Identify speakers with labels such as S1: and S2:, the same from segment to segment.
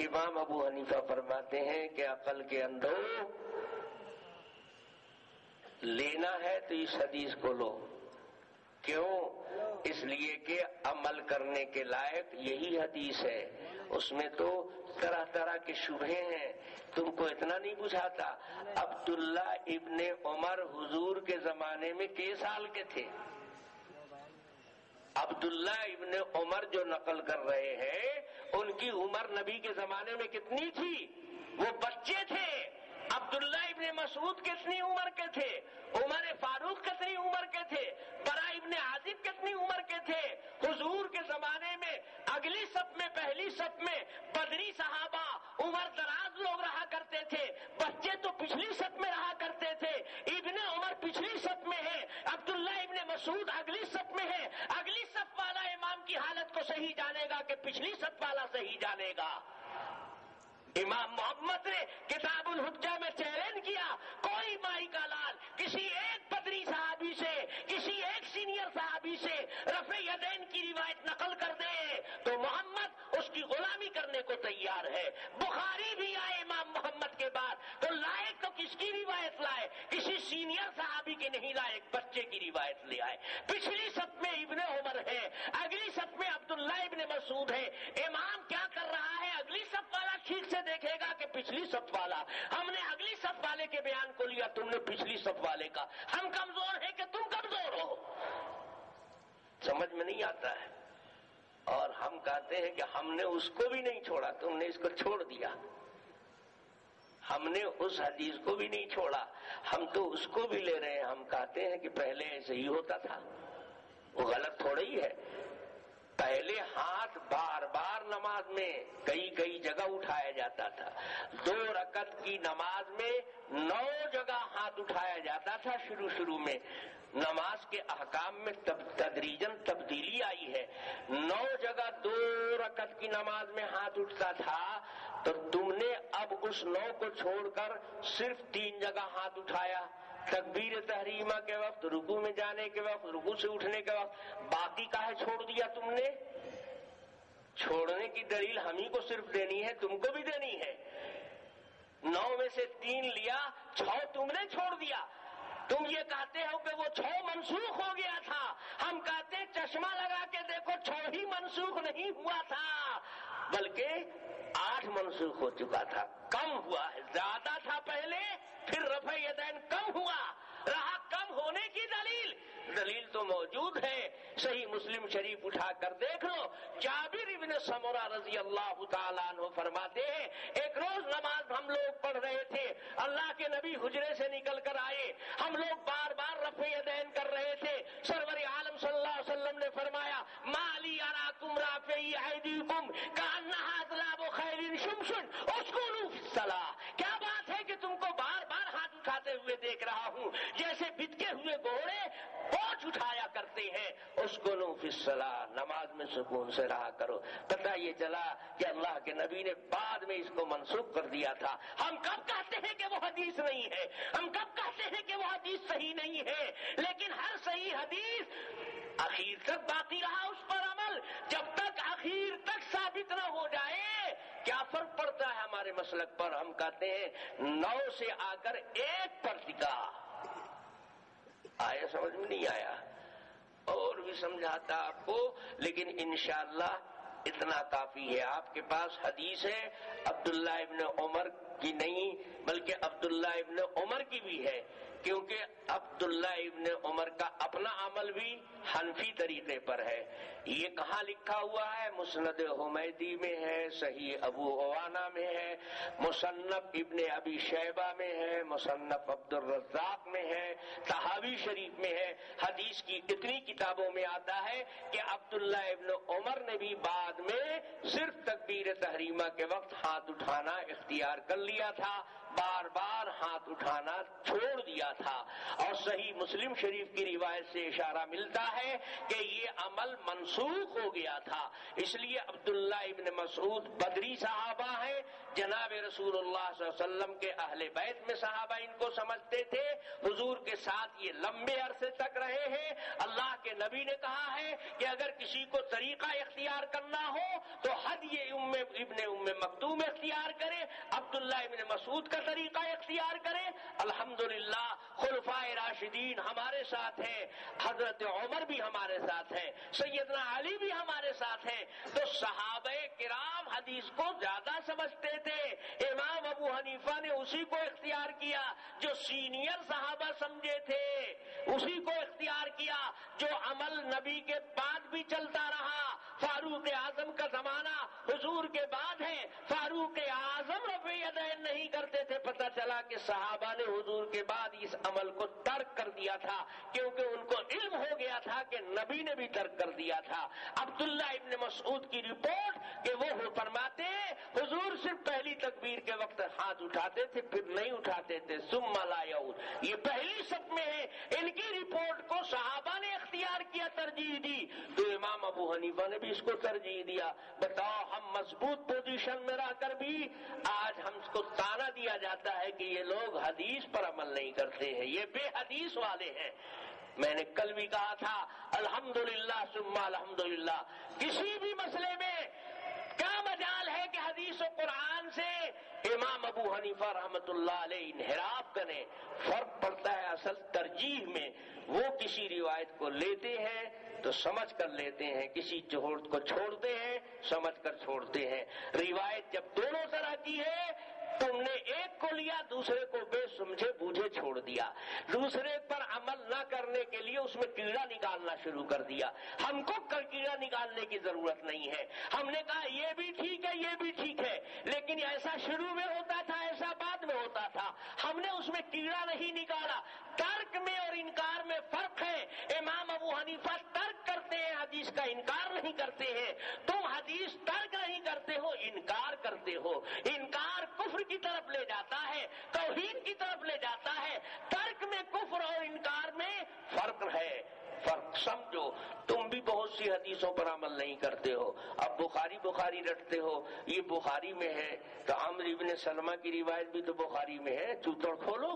S1: امام ابو حنیفہ فرماتے ہیں کہ عقل کے اندھو لینا ہے تو اس حدیث کو لو. کیوں؟ اس لیے کہ عمل کرنے کے لائق یہی حدیث ہے. اس میں تو طرح طرح کے شبہے ہیں. تم کو اتنا نہیں بجھاتا عبداللہ ابن عمر حضور کے زمانے میں کئی سال کے تھے؟ عبداللہ ابن عمر جو نقل کر رہے ہیں ان کی عمر نبی کے زمانے میں کتنی تھی؟ وہ بچے تھے. عبداللہ ابن مسعود کتنی عمر کے تھے؟ عمر فاروق کتنی عمر کے تھے؟ برا ابن عازب کتنی عمر کے تھے؟ حضور کے زمانے میں اگلی صف میں پہلی صف میں بدری صحابہ عمر دراز لوگ رہا کرتے تھے. بچے تو پچھلی صف میں رہا کرتے تھے. ابن عمر پچھلی صف میں ہے, عبداللہ ابن مسعود اگلی صف میں ہے. اگلی صف والا امام کی حالت کو صحیح جانے گا کہ پچھلی صف والا صحیح جانے گا؟ امام محمد نے کتاب الحجہ میں چیلنج کیا, کوئی مائی کا لال کسی ایک بدری صحابی سے, کسی ایک سینئر صحابی سے رفع یدین کی روایت نقل کر دے تو محمد اس کی غلامی کرنے کو تیار ہے. بخاری بھی آئے امام محمد کے بعد تو لائے تو کس کی روایت لائے؟ کسی سینئر صحابی کی نہیں لائے, ایک بچے کی روایت لے آئے. پچھلی صف میں ابن عمر ہے, اگلی صف میں عبداللہ ابن مسعود ہے. امام کیا کر رہا ہے؟ اگلی صف والا ٹھیک سے دیکھے گا کہ پچھلی صف والا. ہم نے اگلی صف والے کے بیان کو لیا, تم نے پچھلی صف والے کا. ہم کمزور ہیں کہ تم کمزور ہو؟ سمجھ میں نہیں آتا ہے. اور ہم کہتے ہیں کہ ہم نے اس کو بھی نہیں چھوڑا, تم نے اس کو چھوڑ دیا. ہم نے اس حدیث کو بھی نہیں چھوڑا, ہم تو اس کو بھی لے رہے ہیں. ہم کہتے ہیں کہ پہلے ایسے ہی ہوتا تھا. وہ غلط تھوڑا ہی ہے. پہلے ہاتھ بار بار نماز میں کئی جگہ اٹھایا جاتا تھا. 2 رکعت کی نماز میں 9 جگہ ہاتھ اٹھایا جاتا تھا. شروع میں نماز کے احکام میں تدریجاً تبدیلی آئی ہے. 9 جگہ 2 رکعت کی نماز میں ہاتھ اٹھتا تھا, تو تم نے اب اس 9 کو چھوڑ کر صرف 3 جگہ ہاتھ اٹھایا. تکبیر تحریمہ کے وقت, رکوع میں جانے کے وقت, رکوع سے اٹھنے کے وقت. باقی کاہے چھوڑ دیا تم نے؟ چھوڑنے کی دلیل ہم ہی کو صرف دینی ہے, تم کو بھی دینی ہے. 9 میں سے 3 لیا, 6 تم نے چھوڑ دیا. تم یہ کہتے ہو کہ وہ 6 منسوخ ہو گیا تھا. ہم کہتے ہیں چشمہ لگا کے دیکھو 6 ہی منسوخ نہیں ہوا تھا, بلکہ 8 منسوخ ہو چکا تھا. کم ہوا ہے, زیادہ تھا پہلے, پھر رفع یدین کم ہوا. رہا کم ہونے کی دلیل تو موجود ہے. صحیح مسلم شریف اٹھا کر دیکھ لو. جابر ابن سمرہ رضی اللہ تعالیٰ عنہ فرماتے ہیں, ایک روز نماز ہم لوگ پڑھ رہے تھے, اللہ کے نبی حجرے سے نکل کر آئے. ہم لوگ بار بار رفع یدین کر رہے تھے. سرور عالم صلی اللہ علیہ وسلم نے فرمایا, ما لی اراکم رافعی ایدیکم کانہا اذلاب خیل شمشن اسکنوا فی الصلاۃ. کیا بات ہے کہ تم کو بار بار ہاتھ اٹھاتے ہوئے دیکھ رہا ہوں جیسے بتکے ہوئے گھوڑے بوجھ اٹھایا کرتے ہیں. اسکنوا فی الصلاۃ, نماز میں سکون سے رہا کرو. پتہ یہ چلا کہ اللہ کے نبی نے بعد میں اس کو منسوخ کر دیا تھا. ہم کب کہتے ہیں کہ وہ حدیث نہیں ہے؟ ہم کب کہتے ہیں کہ وہ حدیث صحیح نہیں ہے؟ لیکن ہر صحیح حدیث اخیر تک باقی رہا اس پر عمل. جب تک اخیر تک ثابت نہ ہو جائے, کیا فرق پڑتا ہے ہمارے مسلک پر؟ ہم کہتے ہیں 9 سے آ کر 1 پر ٹکا. آیا سمجھ میں نہیں آیا؟ اور بھی سمجھاتا آپ کو, لیکن انشاءاللہ اتنا کافی ہے. آپ کے پاس حدیث ہے عبداللہ ابن عمر کی نہیں بلکہ عبداللہ ابن عمر کی بھی ہے, کیونکہ عبداللہ ابن عمر کا اپنا عمل بھی حنفی طریقے پر ہے. یہ کہاں لکھا ہوا ہے؟ مسند حمیدی میں ہے, صحیح ابو عوانہ میں ہے, مصنف ابن ابی شیبہ میں ہے, مصنف عبد الرزاق میں ہے, طحاوی شریف میں ہے. حدیث کی اتنی کتابوں میں آتا ہے کہ عبداللہ ابن عمر نے بھی بعد میں صرف تکبیر تحریمہ کے وقت ہاتھ اٹھانا اختیار کر لیا تھا, بار بار ہاتھ اٹھانا چھوڑ دیا تھا. اور صحیح مسلم شریف کی روایت سے اشارہ ملتا ہے کہ یہ عمل منسوخ ہو گیا تھا. اس لیے عبداللہ ابن مسعود بدری صحابہ ہیں, جناب رسول اللہ صلی اللہ علیہ وسلم کے اہل بیت میں صحابہ ان کو سمجھتے تھے. حضور کے ساتھ یہ لمبے عرصے تک رہے ہیں. اللہ کے نبی نے کہا ہے کہ اگر کسی کو طریقہ اختیار کرنا ہو تو حدیث ابن ام مکتوم عبداللہ ابن مسعود کا طریقہ اختیار کریں. الحمدللہ خلفائے راشدین ہمارے ساتھ ہیں, حضرت عمر بھی ہمارے ساتھ ہیں, سیدنا علی بھی ہمارے ساتھ ہیں. تو صحابہ کرام حدیث کو زیادہ سمجھتے تھے. امام ابو حنیفہ نے اسی کو اختیار کیا جو سینئر صحابہ سمجھے تھے, اسی کو اختیار کیا جو عمل نبی کے بعد بھی چلتا رہا. فاروق اعظم کا زمانہ حضور کے بعد ہے. فاروق اعظم رفع یدین نہیں کرتے تھے. پتہ چلا کہ صحابہ نے حضور کے بعد اس عمل کو ترک کر دیا تھا, کیونکہ ان کو علم ہو گیا تھا کہ نبی نے بھی ترک کر دیا تھا. عبداللہ ابن مسعود کی رپورٹ کہ وہ فرماتے حضور صرف پہلی تکبیر کے وقت ہاتھ اٹھاتے تھے, پھر نہیں اٹھاتے تھے. ثم لا یعود, یہ پہلی صف میں ہے. ان کی رپورٹ کو صحابہ نے اختیار کیا, ترجیح دی, تو امام ابو حنیفہ نے بھی اس کو ترجیح دیا. بتاؤ, ہم مضبوط پوزیشن میں رہ کر بھی آج ہم کو تانا دیا جاتا ہے کہ یہ لوگ حدیث پر عمل نہیں کرتے ہیں, یہ بے حدیث والے ہیں. میں نے کل بھی کہا تھا الحمدللہ ثم الحمدللہ, کسی بھی مسئلے میں کیا مجال ہے کہ حدیث و قرآن سے امام ابو حنیفہ رحمت اللہ علیہ انحراف کریں. فرق پڑتا ہے اصل ترجیح میں. وہ کسی روایت کو لیتے ہیں تو سمجھ کر لیتے ہیں, کسی جوہر کو چھوڑتے ہیں سمجھ کر چھوڑتے ہیں. روایت جب دونوں طرح کی ہے, تم نے ایک کو لیا, دوسرے کو بے سمجھے بوجھے چھوڑ دیا, دوسرے پر عمل نہ کرنے کے لیے اس میں کیڑا نکالنا شروع کر دیا. ہم کو کیڑا نکالنے کی ضرورت نہیں ہے. ہم نے کہا یہ بھی ٹھیک ہے, یہ بھی ٹھیک ہے, لیکن ایسا شروع میں ہوتا تھا, ایسا بعد میں ہوتا تھا. ہم نے اس میں کیڑا نہیں نکالا. ترک میں اور انکار میں فرق ہے. امام ابو حنیفہ ترک کرتے ہیں, حدیث کا انکار نہیں کرتے ہیں. تم حدیث ترک نہیں کرتے ہو, انکار کرتے ہو. انکار کفر کی طرف لے جاتا ہے, توحید کی طرف لے جاتا ہے. ترک میں کفر اور انکار میں فرق ہے. فرق سمجھو. تم بھی بہت سی حدیثوں پر عمل نہیں کرتے ہو. اب بخاری رٹتے ہو, یہ بخاری میں ہے, تو عمرو ابن سلمہ کی روایت بھی تو بخاری میں ہے. چوتڑ کھولو,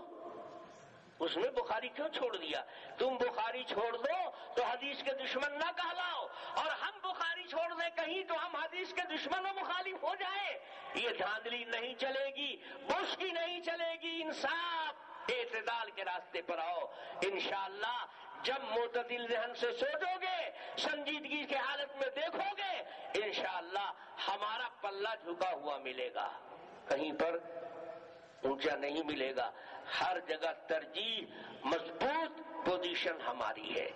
S1: اس میں بخاری کیوں چھوڑ دیا؟ تم بخاری چھوڑ دو تو حدیث کے دشمن نہ کہلاؤ, اور ہم بخاری چھوڑ دیں کہیں تو ہم حدیث کے دشمن و مخالف ہو جائیں. یہ دھاندلی نہیں چلے گی, بش کی نہیں چلے گی. انصاف اعتدال کے راستے پر آؤ. انشاءاللہ جب معتدل ذہن سے سوچو گے, سنجیدگی کی حالت میں دیکھو گے, انشاءاللہ ہمارا پلہ جھکا ہوا ملے گا, کہیں پر اونچا نہیں ملے گا. ہر جگہ ترجیح, مضبوط پوزیشن ہماری ہے.